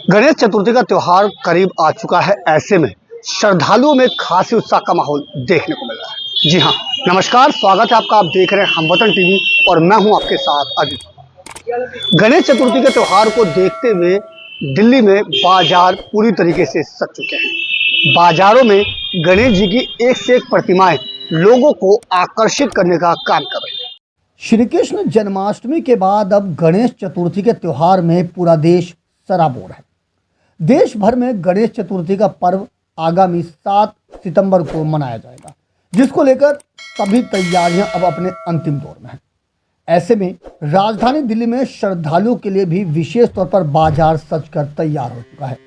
गणेश चतुर्थी का त्यौहार करीब आ चुका है। ऐसे में श्रद्धालुओं में खासी उत्साह का माहौल देखने को मिल रहा है। जी हाँ, नमस्कार, स्वागत है आपका। आप देख रहे हैं हमवतन टीवी और मैं हूं आपके साथ अजीत। गणेश चतुर्थी के त्यौहार को देखते हुए दिल्ली में बाजार पूरी तरीके से सज चुके हैं। बाजारों में गणेश जी की एक से एक प्रतिमाएं लोगों को आकर्षित करने का काम कर रही है। श्री कृष्ण जन्माष्टमी के बाद अब गणेश चतुर्थी के त्यौहार में पूरा देश सराबोर है। देश भर में गणेश चतुर्थी का पर्व आगामी 7 सितंबर को मनाया जाएगा, जिसको लेकर सभी तैयारियां अब अपने अंतिम दौर में हैं। ऐसे में राजधानी दिल्ली में श्रद्धालुओं के लिए भी विशेष तौर पर बाजार सजकर तैयार हो चुका है।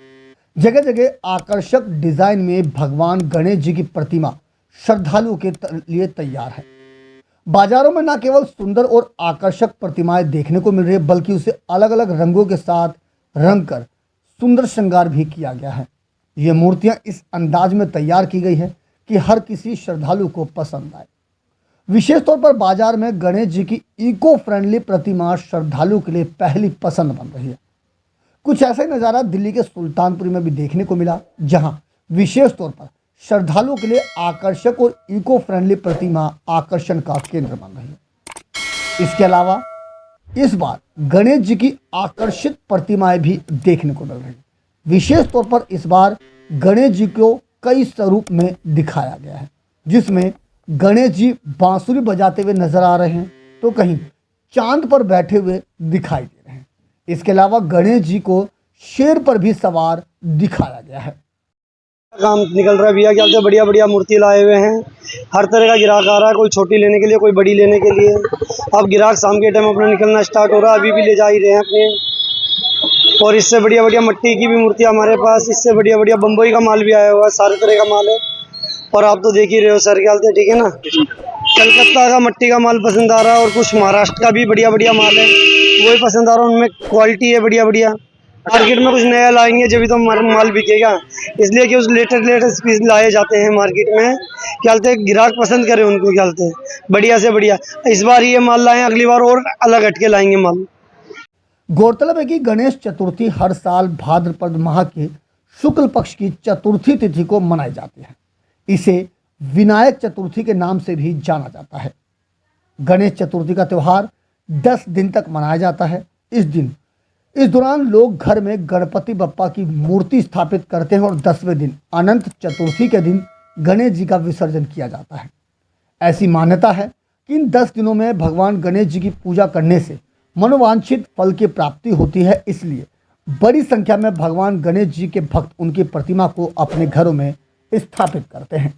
जगह जगह आकर्षक डिजाइन में भगवान गणेश जी की प्रतिमा श्रद्धालुओं के लिए तैयार है। बाजारों में न केवल सुंदर और आकर्षक प्रतिमाएं देखने को मिल रही है, बल्कि उसे अलग अलग रंगों के साथ रंग कर सुंदर श्रृंगार भी किया गया है। ये मूर्तियां इस अंदाज में तैयार की गई है कि हर किसी श्रद्धालु को पसंद आए। विशेष तौर पर बाजार में गणेश जी की इको फ्रेंडली प्रतिमा श्रद्धालु के लिए पहली पसंद बन रही है। कुछ ऐसा ही नज़ारा दिल्ली के सुल्तानपुरी में भी देखने को मिला, जहां विशेष तौर पर श्रद्धालुओं के लिए आकर्षक और इको फ्रेंडली प्रतिमा आकर्षण का केंद्र बन रही है। इसके अलावा इस बार गणेश जी की आकर्षित प्रतिमाएं भी देखने को मिल रही है। विशेष तौर पर इस बार गणेश जी को कई स्वरूप में दिखाया गया है, जिसमें गणेश जी बांसुरी बजाते हुए नजर आ रहे हैं, तो कहीं चांद पर बैठे हुए दिखाई दे रहे हैं। इसके अलावा गणेश जी को शेर पर भी सवार दिखाया गया है। काम निकल रहा है भैया, क्या बोलते बढ़िया बढ़िया मूर्ति लाए हुए हैं। हर तरह का ग्राहक आ रहा है, कोई छोटी लेने के लिए, कोई बड़ी लेने के लिए। अब ग्राहक शाम के टाइम अपना निकलना स्टार्ट हो रहा है, अभी भी ले जा ही रहे हैं अपने। और इससे बढ़िया बढ़िया मट्टी की भी मूर्ति हमारे पास, इससे बढ़िया बढ़िया बम्बई का माल भी आया हुआ है, सारे तरह का माल है। और आप तो देख ही रहे हो सर, क्या बोलते, ठीक है ना। कलकत्ता का मट्टी का माल पसंद आ रहा है और कुछ महाराष्ट्र का भी बढ़िया बढ़िया माल है, वही पसंद आ रहा है। उनमें क्वालिटी है बढ़िया बढ़िया। मार्केट में कुछ नया लाएंगे जब भी तो माल बिकेगा, इसलिए कि उस लेटेस्ट पीस लाए जाते हैं मार्केट में। क्या बोलते हैं, ग्राहक पसंद करे उनको, क्या बोलते हैं बढ़िया से बढ़िया। इस बार ये माल लाएं, अगली बार और अलग हटके लाएंगे माल। गौरतलब है कि गणेश चतुर्थी हर साल भाद्रपद माह के शुक्ल पक्ष की चतुर्थी तिथि को मनाई जाती है। इसे विनायक चतुर्थी के नाम से भी जाना जाता है। गणेश चतुर्थी का त्यौहार 10 दिन तक मनाया जाता है। इस दौरान लोग घर में गणपति बप्पा की मूर्ति स्थापित करते हैं और 10वें दिन अनंत चतुर्थी के दिन गणेश जी का विसर्जन किया जाता है। ऐसी मान्यता है कि इन 10 दिनों में भगवान गणेश जी की पूजा करने से मनोवांछित फल की प्राप्ति होती है। इसलिए बड़ी संख्या में भगवान गणेश जी के भक्त उनकी प्रतिमा को अपने घरों में स्थापित करते हैं।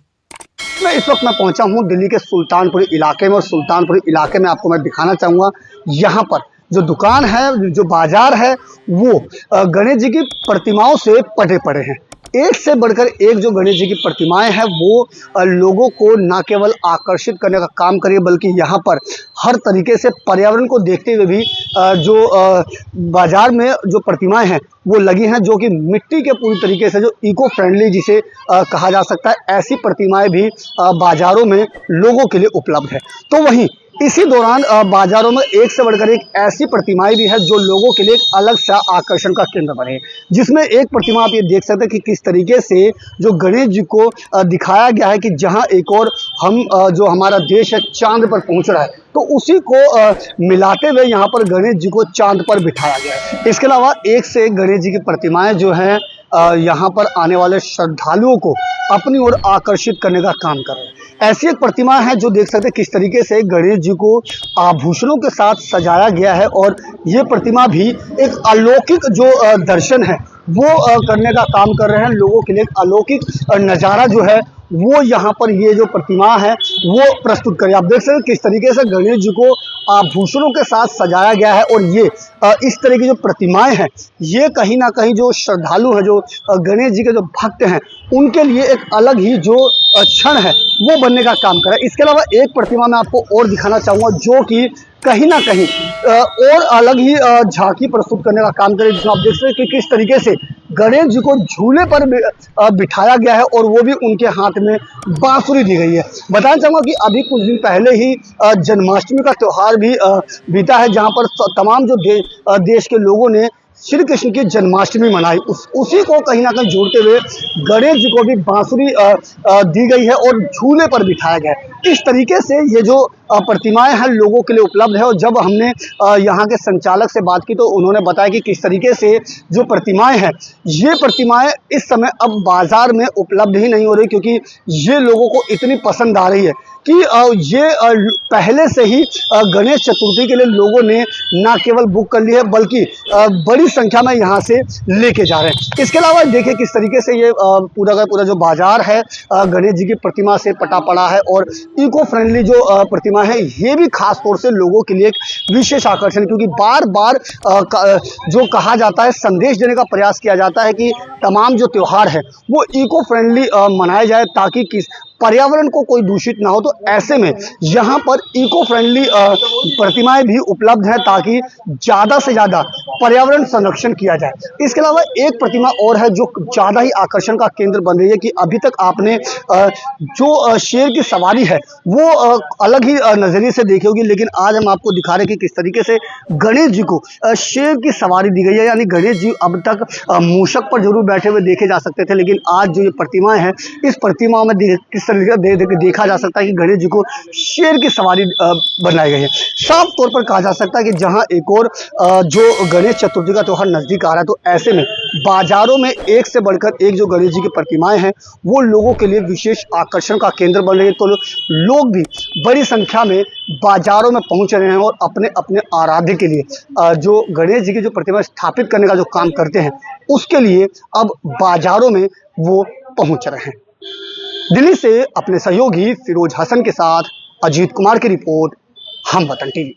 इस वक्त मैं पहुंचा हूं दिल्ली के सुल्तानपुरी इलाके में, और सुल्तानपुरी इलाके में आपको मैं दिखाना चाहूँगा, यहाँ पर जो दुकान है, जो बाजार है, वो गणेश जी की प्रतिमाओं से पटे पड़े हैं। एक से बढ़कर एक जो गणेश जी की प्रतिमाएं हैं वो लोगों को न केवल आकर्षित करने का काम करिए, बल्कि यहाँ पर हर तरीके से पर्यावरण को देखते हुए भी जो बाजार में जो प्रतिमाएं हैं वो लगी हैं, जो कि मिट्टी के पूरी तरीके से, जो इको फ्रेंडली जिसे कहा जा सकता है, ऐसी प्रतिमाएं भी बाजारों में लोगों के लिए उपलब्ध है। तो वहीं इसी दौरान बाजारों में एक से बढ़कर एक ऐसी प्रतिमाएं भी है जो लोगों के लिए एक अलग सा आकर्षण का केंद्र बने, जिसमें एक प्रतिमा आप ये देख सकते हैं कि किस तरीके से जो गणेश जी को दिखाया गया है कि जहां एक और हम जो हमारा देश है चांद पर पहुंच रहा है, तो उसी को मिलाते हुए यहाँ पर गणेश जी को चांद पर बिठाया गया है। इसके अलावा एक से एक गणेश जी की प्रतिमाएं जो हैं यहाँ पर आने वाले श्रद्धालुओं को अपनी ओर आकर्षित करने का काम कर रहे हैं। ऐसी एक प्रतिमा है जो देख सकते हैं किस तरीके से गणेश जी को आभूषणों के साथ सजाया गया है, और ये प्रतिमा भी एक अलौकिक जो दर्शन है वो करने का काम कर रहे हैं। लोगों के लिए अलौकिक नज़ारा जो है वो यहाँ पर ये जो प्रतिमा है वो प्रस्तुत करें। आप देख सकते हैं किस तरीके से गणेश जी को आभूषणों के साथ सजाया गया है, और ये इस तरह की जो प्रतिमाएं हैं ये कहीं ना कहीं जो श्रद्धालु हैं, जो गणेश जी के जो भक्त हैं, उनके लिए एक अलग ही जो क्षण है वो बनने का काम कर रहा है। इसके अलावा एक प्रतिमा मैं आपको और दिखाना चाहूँगा जो कि कहीं ना कहीं और अलग ही झांकी प्रस्तुत करने का काम करे, जिसमें आप देख सकते हैं कि किस तरीके से गणेश जी को झूले पर बिठाया गया है और वो भी उनके हाथ में बांसुरी दी गई है। बताना चाहूँगा कि अभी कुछ दिन पहले ही जन्माष्टमी का त्यौहार भी बीता है, जहाँ पर तमाम जो देश के लोगों ने श्री कृष्ण की जन्माष्टमी मनाई, उसी को कहीं ना कहीं जोड़ते हुए गणेश जी को भी बांसुरी दी गई है और झूले पर बिठाया गया है। इस तरीके से ये जो प्रतिमाएं हैं लोगों के लिए उपलब्ध है। और जब हमने यहाँ के संचालक से बात की तो उन्होंने बताया कि किस तरीके से जो प्रतिमाएं हैं, ये प्रतिमाएं इस समय अब बाजार में उपलब्ध ही नहीं हो रही, क्योंकि ये लोगों को इतनी पसंद आ रही है कि ये पहले से ही गणेश चतुर्थी के लिए लोगों ने न केवल बुक कर ली है बल्कि बड़ी संख्या में यहाँ से लेके जा रहे हैं। इसके अलावा देखिए किस तरीके से ये पूरा का पूरा जो बाजार है गणेश जी की प्रतिमा से पटा पड़ा है। और इको फ्रेंडली जो प्रतिमा है ये भी खास तौर से लोगों के लिए एक विशेष आकर्षण, क्योंकि बार बार जो कहा जाता है, संदेश देने का प्रयास किया जाता है कि तमाम जो त्यौहार है वो इको फ्रेंडली मनाए जाए ताकि पर्यावरण को कोई दूषित ना हो। तो ऐसे में यहाँ पर इको फ्रेंडली प्रतिमाएं भी उपलब्ध हैं ताकि ज़्यादा से ज़्यादा पर्यावरण संरक्षण किया जाए। इसके अलावा एक प्रतिमा और है जो ज़्यादा ही आकर्षण का केंद्र बन रही है कि अभी तक आपने जो शेर की सवारी है वो अलग ही नज़रिए से देखी होगी, लेकिन आज हम आपको दिखा रहे हैं कि किस तरीके से गणेश जी को शेर की सवारी दी गई है। यानी गणेश जी अब तक मूषक पर जरूर बैठे हुए देखे जा सकते थे, लेकिन आज जो ये प्रतिमाएं हैं इस प्रतिमा में किस देखा जा सकता है कि गणेश जी को शेर की सवारी बनाई गई है। साफ तौर पर कहा जा सकता है कि जहां एक और जो गणेश चतुर्थी का त्यौहार नजदीक आ रहा है, तो ऐसे में बाजारों में एक से बढ़कर एक जो गणेश जी की प्रतिमाएं हैं वो लोगों के लिए विशेष आकर्षण का केंद्र बन रही है। तो लोग भी बड़ी संख्या में बाजारों में पहुंच रहे हैं और अपने अपने आराध्य के लिए जो गणेश जी की जो प्रतिमा स्थापित करने का जो काम करते हैं उसके लिए अब बाजारों में वो पहुंच रहे हैं। दिल्ली से अपने सहयोगी फिरोज हसन के साथ अजीत कुमार की रिपोर्ट, हम वतन टीवी।